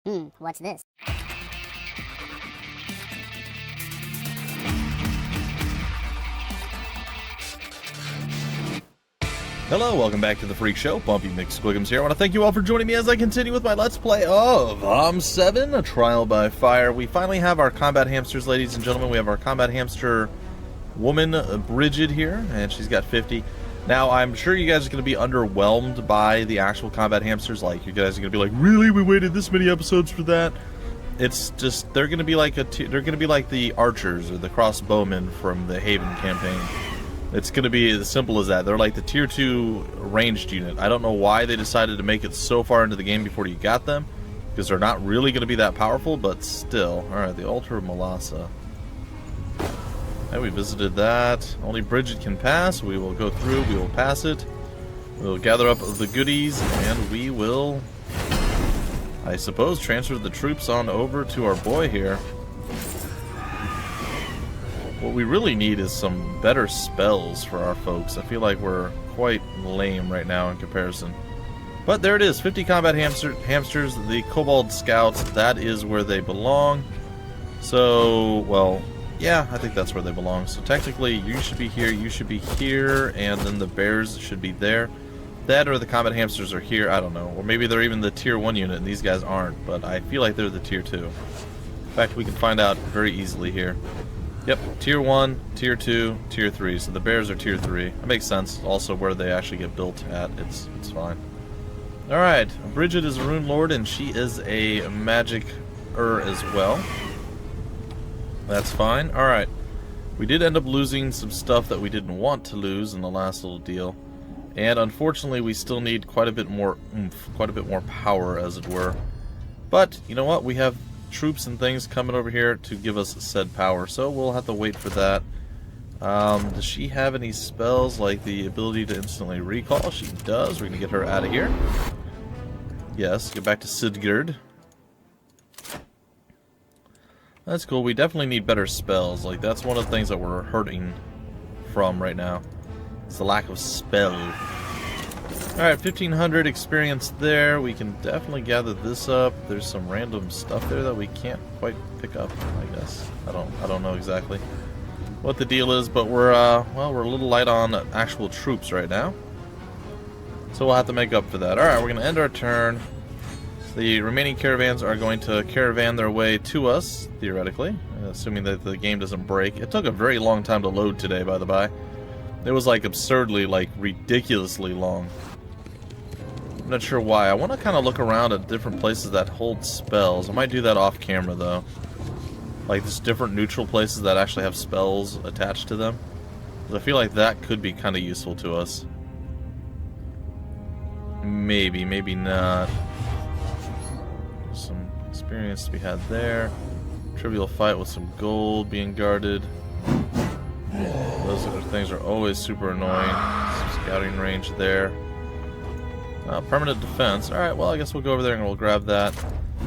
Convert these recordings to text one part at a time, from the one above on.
What's this? Hello, welcome back to the Freak Show. Bumpy McSquigums here. I want to thank you all for joining me as I continue with my Let's Play of HOMM 7, A Trial by Fire. We finally have our combat hamsters, ladies and gentlemen. We have our combat hamster woman, Bridget, here, and she's got 50. Now, I'm sure you guys are going to be underwhelmed by the actual combat hamsters. Like, you guys are going to be like, really? We waited this many episodes for that? It's just, they're going to be like the archers or the crossbowmen from the Haven campaign. It's going to be as simple as that. They're like the tier 2 ranged unit. I don't know why they decided to make it so far into the game before you got them, because they're not really going to be that powerful, but still. Alright, the altar of Melassa. And we visited that. Only Bridget can pass. We will go through, we will pass it. We'll gather up the goodies, and we will, I suppose, transfer the troops on over to our boy here. What we really need is some better spells for our folks. I feel like we're quite lame right now in comparison. But there it is, 50 combat hamsters, the Kobold Scouts, that is where they belong. So, well, yeah, I think that's where they belong. So technically, you should be here, you should be here, and then the bears should be there. That or the combat hamsters are here, I don't know. Or maybe they're even the tier 1 unit and these guys aren't, but I feel like they're the tier 2. In fact, we can find out very easily here. Yep, tier 1, tier 2, tier 3. So the bears are tier 3. That makes sense. Also where they actually get built at. It's fine. Alright, Bridget is a rune lord and she is a magic-er as well. That's fine. Alright. We did end up losing some stuff that we didn't want to lose in the last little deal. And unfortunately we still need quite a bit more oomph, quite a bit more power as it were. But, you know what? We have troops and things coming over here to give us said power, so we'll have to wait for that. Does she have any spells like the ability to instantly recall? She does. We're gonna get her out of here. Yes, get back to Sigurd. That's cool. We definitely need better spells. Like, that's one of the things that we're hurting from right now. It's the lack of spell. Alright, 1500 experience there. We can definitely gather this up. There's some random stuff there that we can't quite pick up, I guess. I don't know exactly what the deal is, but we're well, we're a little light on actual troops right now. So we'll have to make up for that. Alright, we're gonna end our turn. The remaining caravans are going to caravan their way to us, theoretically, assuming that the game doesn't break. It took a very long time to load today, by the by. It was like absurdly, like ridiculously long. I'm not sure why. I want to kind of look around at different places that hold spells. I might do that off camera though. Like just different neutral places that actually have spells attached to them. Because I feel like that could be kind of useful to us. Maybe, maybe not. Some experience to be had there. Trivial fight with some gold being guarded. Those other things are always super annoying. Some scouting range there. Permanent defense. Alright, well I guess we'll go over there and we'll grab that.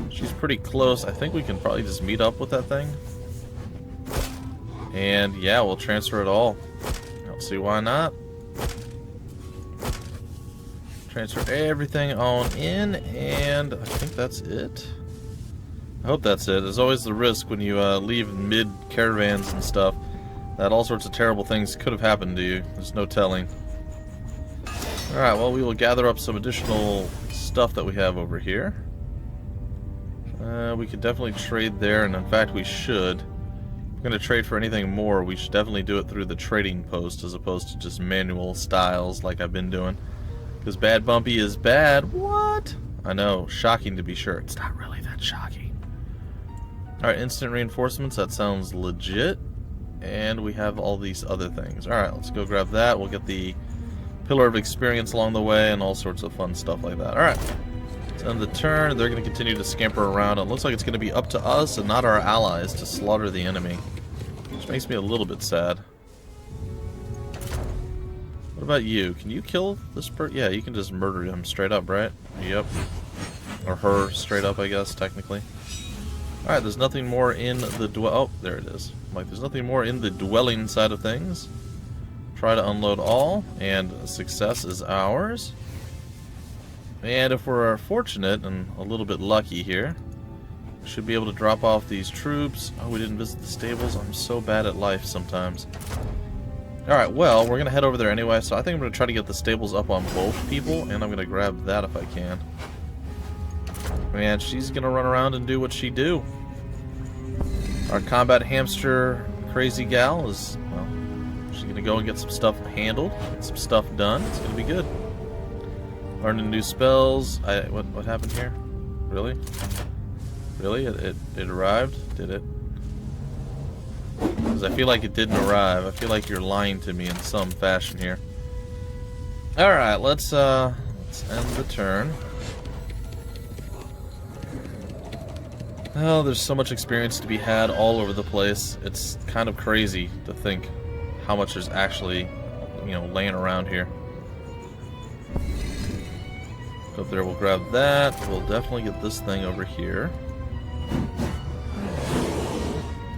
She's pretty close. I think we can probably just meet up with that thing. And yeah, we'll transfer it all. I don't see why not. Transfer everything on in, and I think that's it. I hope that's it. There's always the risk when you leave mid-caravans and stuff that all sorts of terrible things could have happened to you. There's no telling. Alright, well, we will gather up some additional stuff that we have over here. We could definitely trade there, and in fact we should. If we're going to trade for anything more, we should definitely do it through the trading post as opposed to just manual styles like I've been doing. Because bad Bumpy is bad. What? I know, shocking to be sure. It's not really that shocking. Alright, instant reinforcements, that sounds legit. And we have all these other things. Alright, let's go grab that. We'll get the Pillar of Experience along the way and all sorts of fun stuff like that. Alright, let's end the turn. They're going to continue to scamper around. It looks like it's going to be up to us and not our allies to slaughter the enemy. Which makes me a little bit sad. What about you? Can you kill this person? Yeah, you can just murder him straight up, right? Yep. Or her straight up, I guess, technically. Alright, there's nothing more in the oh, there it is. Like, there's nothing more in the dwelling side of things. Try to unload all, and success is ours. And if we're fortunate and a little bit lucky here, Should be able to drop off these troops. Oh, we didn't visit the stables. I'm so bad at life sometimes. Alright, well, we're going to head over there anyway, so I think I'm going to try to get the stables up on both people, and I'm going to grab that if I can. Man, she's going to run around and do what she do. Our combat hamster crazy gal is, well, she's going to go and get some stuff handled, get some stuff done. It's going to be good. Learning new spells. What happened here? Really? Really? It arrived? Did it? Because I feel like it didn't arrive. I feel like you're lying to me in some fashion here. Alright, let's end the turn. Oh, there's so much experience to be had all over the place. It's kind of crazy to think how much there's actually, you know, laying around here. Go up there, we'll grab that. We'll definitely get this thing over here.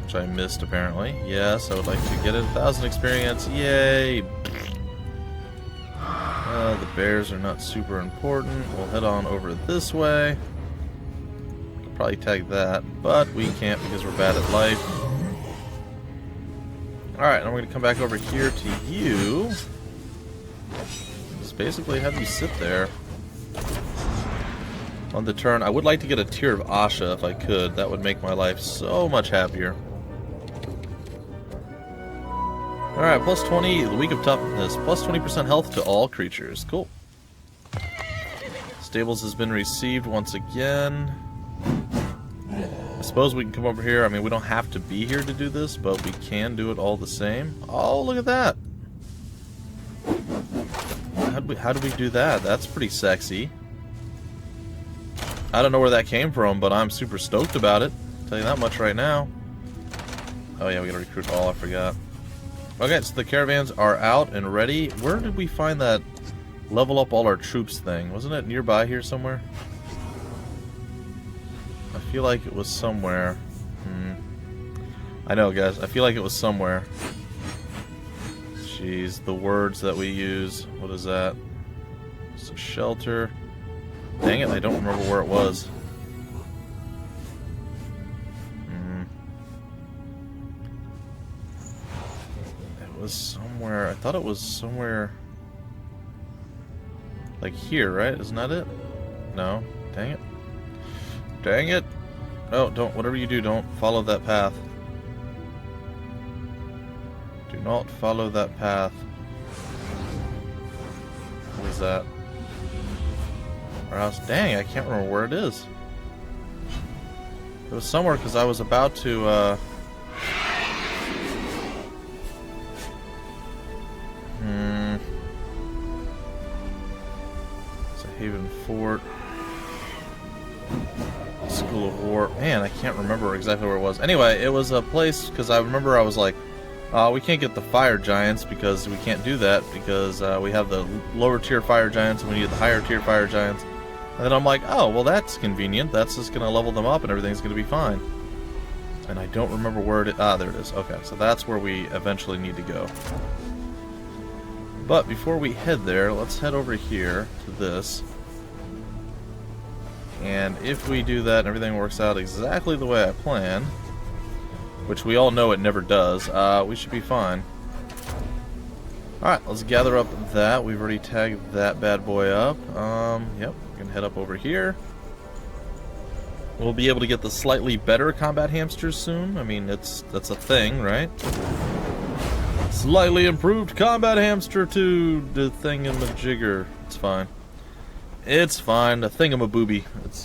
Which I missed, apparently. Yes, I would like to get it. 1,000 experience. Yay! The bears are not super important. We'll head on over this way. Could probably tag that, but we can't because we're bad at life. Alright, now we're going to come back over here to you. Just basically have you sit there. On the turn, I would like to get a tier of Asha if I could. That would make my life so much happier. Alright, plus 20, the week of toughness. Plus 20% health to all creatures. Cool. Stables has been received once again. I suppose we can come over here. I mean, we don't have to be here to do this, but we can do it all the same. Oh, look at that. How do we do that? That's pretty sexy. I don't know where that came from, but I'm super stoked about it. I'll tell you that much right now. Oh yeah, we gotta recruit all, I forgot. Okay, so the caravans are out and ready. Where did we find that level up all our troops thing? Wasn't it nearby here somewhere? I feel like it was somewhere. I know, guys. I feel like it was somewhere. Jeez, the words that we use. What is that? It's a shelter. Dang it, I don't remember where it was. It was somewhere. I thought it was somewhere like here, right? Isn't that it? No. Dang it. Dang it. Oh, don't, whatever you do, don't follow that path. Do not follow that path. What is that? Our house. Dang, I can't remember where it is. It was somewhere because I was about to, It's a Haven Fort. School of War. Man, I can't remember exactly where it was. Anyway, it was a place because I remember I was like, we can't get the fire giants because we can't do that because we have the lower tier fire giants and we need the higher tier fire giants. And then I'm like, oh, well that's convenient. That's just going to level them up and everything's going to be fine. And I don't remember where it is. Ah, there it is. Okay, so that's where we eventually need to go. But before we head there, let's head over here to this. And if we do that and everything works out exactly the way I planned, which we all know it never does, we should be fine. Alright, let's gather up that. We've already tagged that bad boy up. Yep, we can head up over here. We'll be able to get the slightly better combat hamsters soon. I mean, that's a thing, right? Slightly improved combat hamster to the thingamajigger. It's fine. It's fine. The thingamabooby.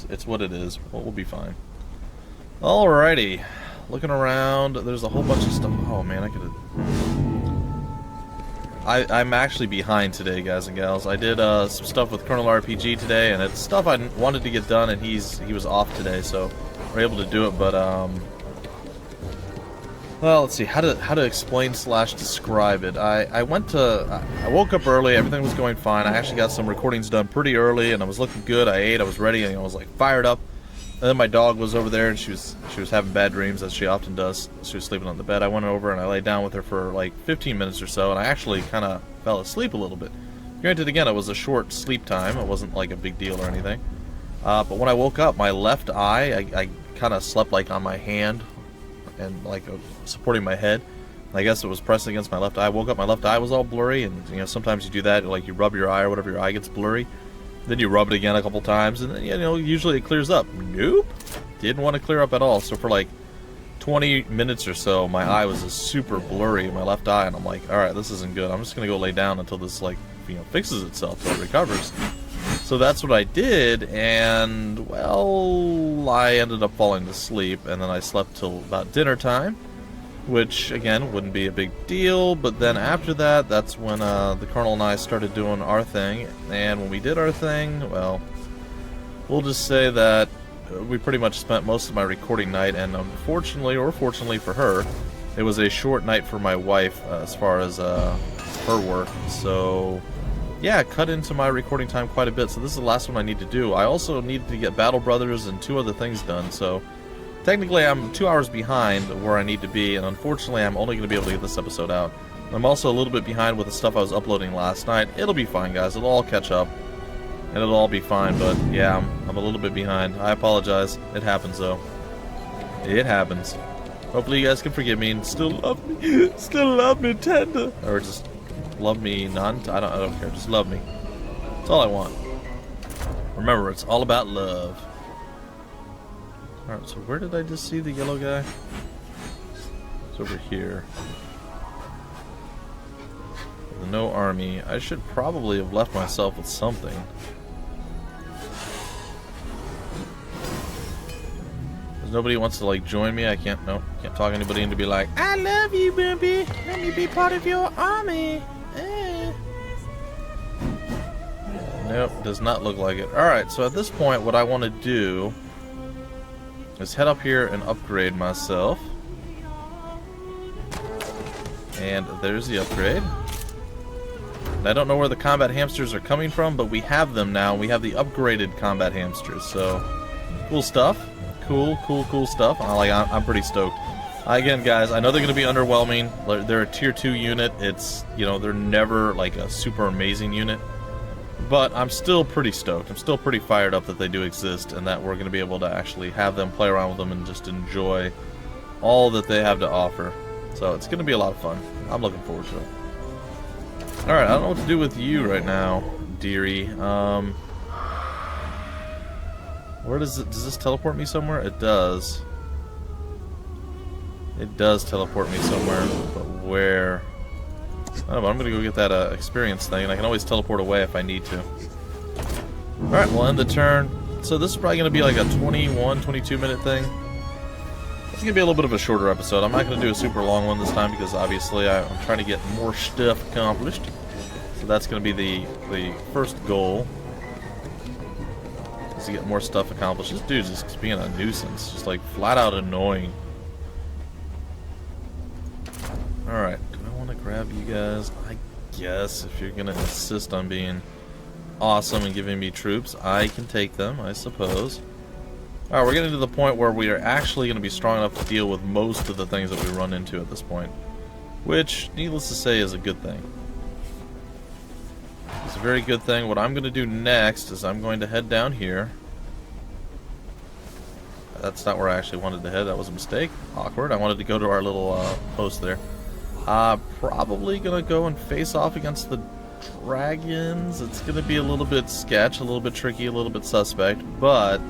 It's what it is. We'll be fine. Alrighty. Looking around, there's a whole bunch of stuff. Oh man, I could've... I'm actually behind today, guys and gals. I did some stuff with Colonel RPG today, and it's stuff I wanted to get done, and he was off today, so we're able to do it. But well, let's see how to explain / describe it. I woke up early. Everything was going fine. I actually got some recordings done pretty early, and I was looking good. I ate. I was ready, and I was like fired up. And then my dog was over there, and she was having bad dreams, as she often does. She was sleeping on the bed. I went over and I laid down with her for like 15 minutes or so, and I actually kind of fell asleep a little bit. Granted, again, it was a short sleep time. It wasn't like a big deal or anything. But when I woke up, my left eye, I kind of slept like on my hand and like supporting my head. I guess it was pressing against my left eye. I woke up, my left eye was all blurry, and you know, sometimes you do that, like you rub your eye or whatever, your eye gets blurry. Then you rub it again a couple times, and then, you know, usually it clears up. Nope, didn't want to clear up at all. So for like 20 minutes or so, my eye was just super blurry, my left eye, and I'm like, all right, this isn't good. I'm just gonna go lay down until this, like, you know, fixes itself, till it recovers. So that's what I did, and well, I ended up falling to sleep, and then I slept till about dinner time, which again wouldn't be a big deal. But then after that, that's when the Colonel and I started doing our thing, and when we did our thing, well, we'll just say that we pretty much spent most of my recording night, and unfortunately, or fortunately for her, it was a short night for my wife as far as her work. So yeah, cut into my recording time quite a bit. So this is the last one I need to do. I also needed to get Battle Brothers and 2 other things done, so technically I'm 2 hours behind where I need to be, and unfortunately I'm only going to be able to get this episode out. I'm also a little bit behind with the stuff I was uploading last night. It'll be fine, guys. It'll all catch up, and it'll all be fine, but yeah, I'm a little bit behind. I apologize. It happens, though. It happens. Hopefully you guys can forgive me and still love me. Still love me tender. Or just love me I don't care. Just love me. That's all I want. Remember, it's all about love. Alright, so where did I just see the yellow guy? It's over here. The no army. I should probably have left myself with something. Because nobody wants to, like, join me. I can't talk anybody into be like, I love you, baby. Let me be part of your army. Nope, does not look like it. Alright, so at this point, what I want to do is head up here and upgrade myself. And there's the upgrade. And I don't know where the combat hamsters are coming from, but we have them now. We have the upgraded combat hamsters, so cool stuff. Cool stuff. I'm pretty stoked. Again, guys, I know they're going to be underwhelming. They're a tier 2 unit. It's, you know, they're never like a super amazing unit. But I'm still pretty stoked. I'm still pretty fired up that they do exist, and that we're going to be able to actually have them, play around with them, and just enjoy all that they have to offer. So it's going to be a lot of fun. I'm looking forward to it. Alright, I don't know what to do with you right now, dearie. Where does this teleport me somewhere? It does. It does teleport me somewhere, but where? I don't know, I'm gonna go get that experience thing, and I can always teleport away if I need to. Alright, we'll end the turn. So this is probably gonna be like a 21, 22 minute thing. It's gonna be a little bit of a shorter episode. I'm not gonna do a super long one this time because obviously I'm trying to get more stuff accomplished. So that's gonna be the first goal. Is to get more stuff accomplished. This dude's just being a nuisance, just like flat out annoying. Alright, do I want to grab you guys? I guess if you're gonna insist on being awesome and giving me troops, I can take them, I suppose. Alright, we're getting to the point where we are actually going to be strong enough to deal with most of the things that we run into at this point. Which, needless to say, is a good thing. It's a very good thing. What I'm going to do next is I'm going to head down here. That's not where I actually wanted to head. That was a mistake. Awkward. I wanted to go to our little post there. Probably going to go and face off against the dragons. It's going to be a little bit sketch, a little bit tricky, a little bit suspect, but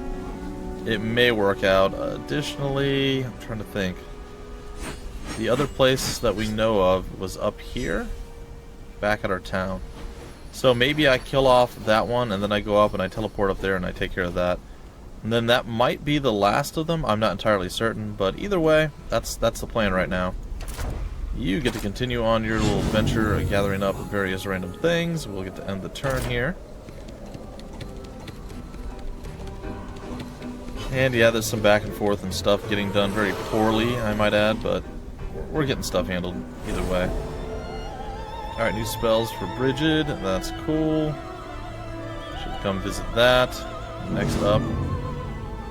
it may work out. Additionally, I'm trying to think. The other place that we know of was up here, back at our town. So maybe I kill off that one, and then I go up and I teleport up there and I take care of that. And then that might be the last of them. I'm not entirely certain, but either way, that's the plan right now. You get to continue on your little adventure, gathering up various random things. We'll get to end the turn here. And yeah, there's some back and forth and stuff getting done very poorly, I might add, but we're getting stuff handled either way. Alright, new spells for Bridget. That's cool. Should come visit that. Next up,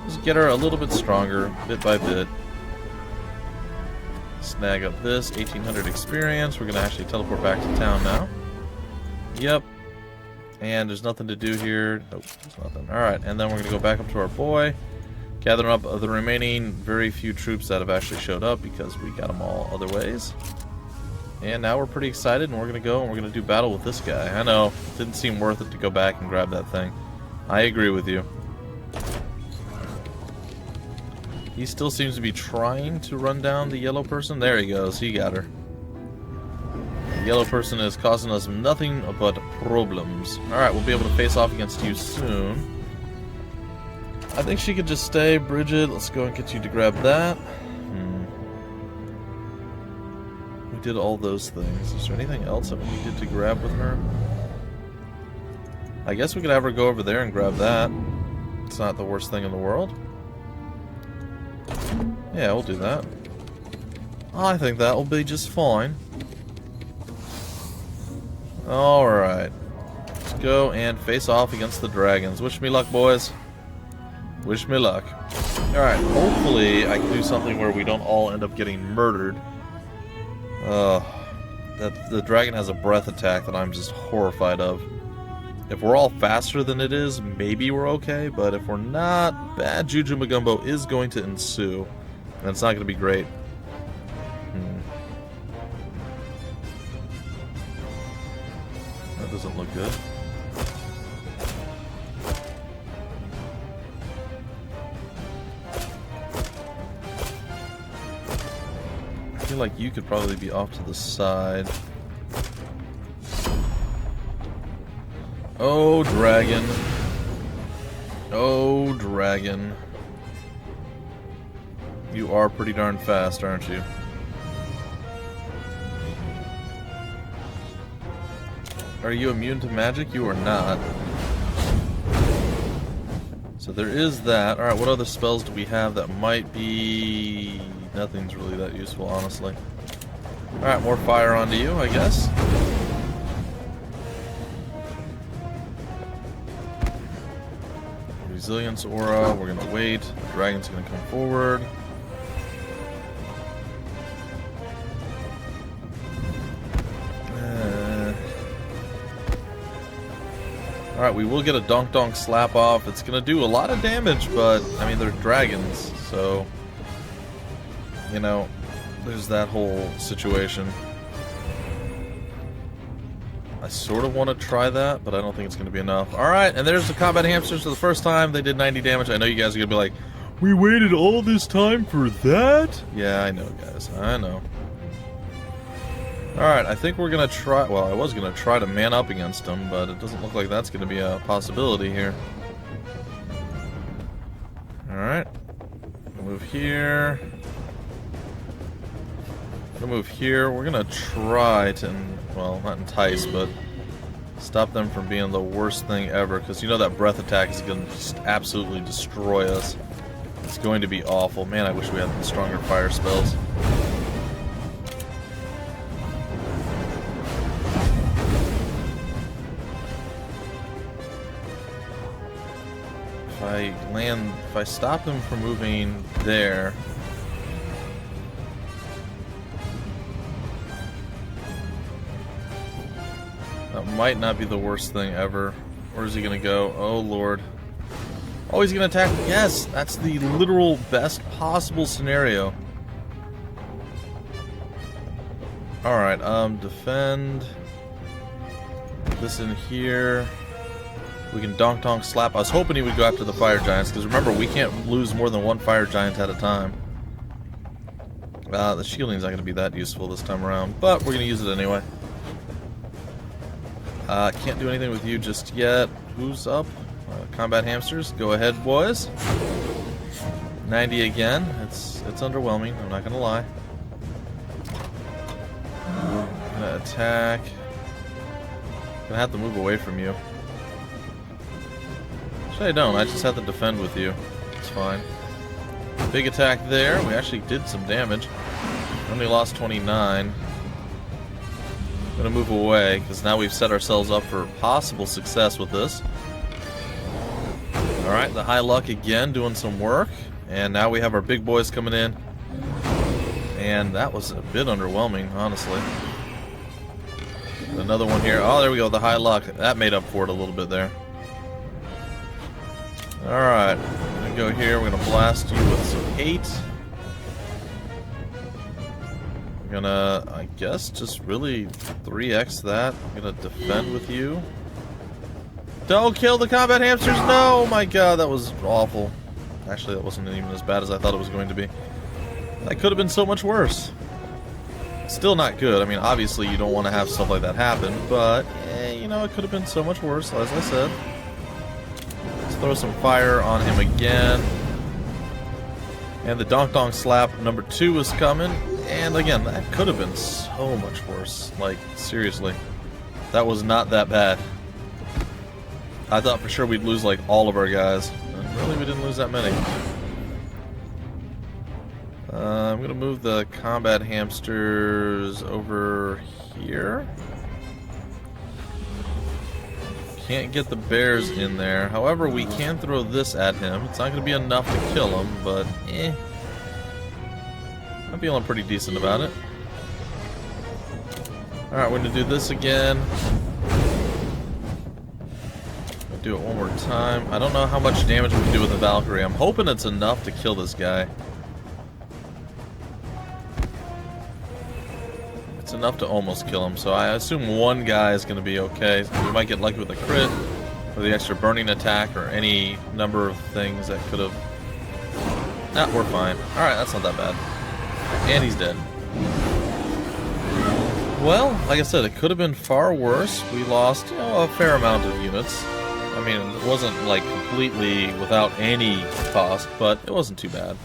just get her a little bit stronger, bit by bit. Snag up this 1800 experience. We're going to actually teleport back to town now. Yep. And there's nothing to do here. Nope, there's nothing. Alright, and then we're going to go back up to our boy. Gathering up the remaining very few troops that have actually showed up because we got them all other ways. And now we're pretty excited, and we're going to go and we're going to do battle with this guy. I know, it didn't seem worth it to go back and grab that thing. I agree with you. He still seems to be trying to run down the yellow person. There he goes, he got her. The yellow person is causing us nothing but problems. Alright, we'll be able to face off against you soon. I think she could just stay, Bridget. Let's go and get you to grab that. We did all those things. Is there anything else that we needed to grab with her? I guess we could have her go over there and grab that. It's not the worst thing in the world. Yeah, we'll do that. I think that will be just fine. Alright. Let's go and face off against the dragons. Wish me luck, boys. Wish me luck. Alright, hopefully I can do something where we don't all end up getting murdered. The dragon has a breath attack that I'm just horrified of. If we're all faster than it is, maybe we're okay, but if we're not, bad Juju Magumbo is going to ensue. And it's not going to be great. That doesn't look good. I feel like you could probably be off to the side. Oh, dragon. Oh, dragon. You are pretty darn fast, aren't you? Are you immune to magic? You are not. So there is that. Alright, what other spells do we have that might be... Nothing's really that useful, honestly. Alright, more fire onto you, I guess. Resilience aura, we're gonna wait. The dragon's gonna come forward. Alright, we will get a donk donk slap off. It's gonna do a lot of damage, but I mean they're dragons, so you know, there's that whole situation. I sort of want to try that, but I don't think it's going to be enough. Alright, and there's the combat hamsters for the first time. They did 90 damage. I know you guys are going to be like, we waited all this time for that? Yeah, I know, guys. I know. Alright, I think we're going to try... Well, I was going to try to man up against them, but it doesn't look like that's going to be a possibility here. Alright. Move here. Move here. We're gonna try to, well, not entice, but stop them from being the worst thing ever, because you know that breath attack is gonna just absolutely destroy us. It's going to be awful. Man, I wish we had stronger fire spells. If I stop them from moving there. That might not be the worst thing ever. Where is he gonna go? Oh lord. Oh, he's gonna attack. Yes, that's the literal best possible scenario. Alright, defend. Put this in here. We can donk donk slap. I was hoping he would go after the fire giants, because remember, we can't lose more than one fire giant at a time. The shielding's not gonna be that useful this time around, but we're gonna use it anyway. Can't do anything with you just yet. Who's up? Combat hamsters. Go ahead, boys. 90 again. It's underwhelming. I'm not gonna lie. Gonna attack. Gonna have to move away from you. Actually, I don't. I just have to defend with you. It's fine. Big attack there. We actually did some damage. Only lost 29. I'm gonna move away, because now we've set ourselves up for possible success with this. Alright, the high luck again, doing some work. And now we have our big boys coming in. And that was a bit underwhelming, honestly. Another one here. Oh, there we go. The high luck. That made up for it a little bit there. Alright. We're going to go here. We're going to blast you with some hate. We're going to, I guess, just really 3x that. I'm going to defend with you. Don't kill the combat hamsters! No! Oh my god, that was awful. Actually, that wasn't even as bad as I thought it was going to be. That could have been so much worse. Still not good. I mean, obviously you don't want to have stuff like that happen, but, you know, it could have been so much worse, as I said. Let's throw some fire on him again. And the Donk Donk Slap number 2 is coming. And again, that could have been so much worse. Like, seriously. That was not that bad. I thought for sure we'd lose, like, all of our guys. And really, we didn't lose that many. I'm going to move the combat hamsters over here. Can't get the bears in there. However, we can throw this at him. It's not going to be enough to kill him, but I'm feeling pretty decent about it. Alright, we're going to do this again. Do it one more time. I don't know how much damage we can do with the Valkyrie. I'm hoping it's enough to kill this guy. It's enough to almost kill him, so I assume one guy is going to be okay. We might get lucky with a crit, or the extra burning attack, or any number of things that could have... Nah, we're fine. Alright, that's not that bad. And he's dead. Well, like I said, it could have been far worse. We lost, you know, a fair amount of units. I mean, it wasn't, like, completely without any cost, but it wasn't too bad.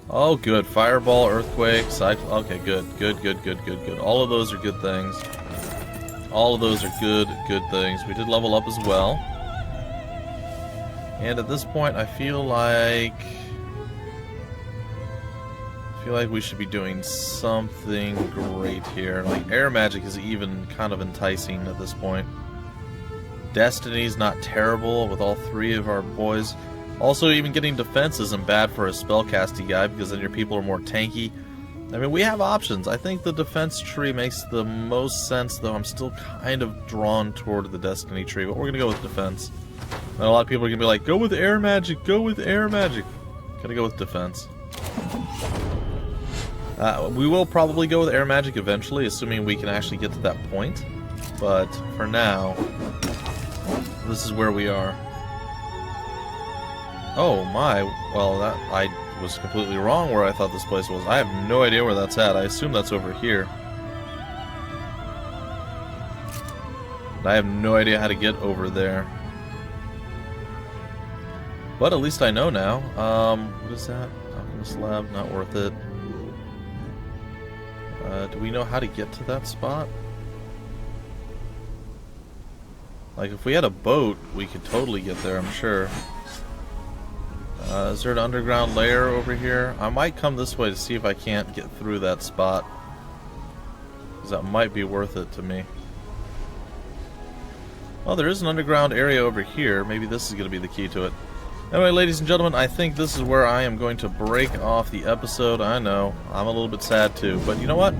Oh, good. Fireball, Earthquake, Cyclone. Okay, good. Good, good, good, good, good. All of those are good things. All of those are good, good things. We did level up as well. And at this point, I feel like we should be doing something great here. Like, air magic is even kind of enticing at this point. Destiny's not terrible with all 3 of our boys. Also, even getting defense isn't bad for a spellcasting guy, because then your people are more tanky. I mean, we have options. I think the defense tree makes the most sense, though I'm still kind of drawn toward the Destiny tree, but we're going to go with defense. And a lot of people are going to be like, go with air magic, go with air magic. Gonna go with defense. We will probably go with air magic eventually, assuming we can actually get to that point. But for now, this is where we are. Oh my, well that, I was completely wrong where I thought this place was. I have no idea where that's at. I assume that's over here. I have no idea how to get over there. But at least I know now. What is that? Alchemist Lab, not worth it. Do we know how to get to that spot? Like, if we had a boat, we could totally get there, I'm sure. Is there an underground layer over here? I might come this way to see if I can't get through that spot. Because that might be worth it to me. Well, there is an underground area over here. Maybe this is going to be the key to it. Anyway, ladies and gentlemen, I think this is where I am going to break off the episode. I know, I'm a little bit sad too. But you know what?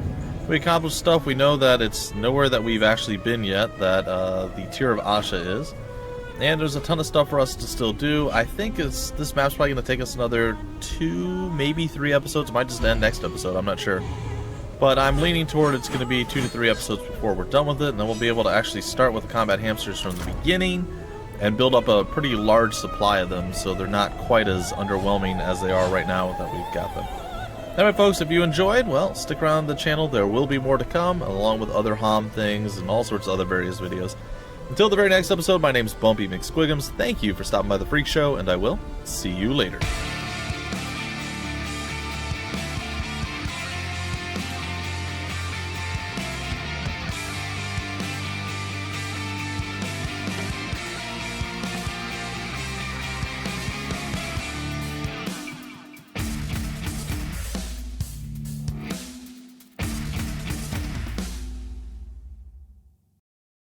We accomplished stuff. We know that it's nowhere that we've actually been yet, that the Tier of Asha is. And there's a ton of stuff for us to still do. I think this map's probably going to take us another 2, maybe 3 episodes. It might just end next episode, I'm not sure. But I'm leaning toward it's going to be 2 to 3 episodes before we're done with it. And then we'll be able to actually start with the combat hamsters from the beginning and build up a pretty large supply of them, so they're not quite as underwhelming as they are right now that we've got them. Anyway, folks, if you enjoyed, well, stick around the channel. There will be more to come, along with other HOMM things and all sorts of other various videos. Until the very next episode, my name's Bumpy McSquigums. Thank you for stopping by the Freak Show, and I will see you later.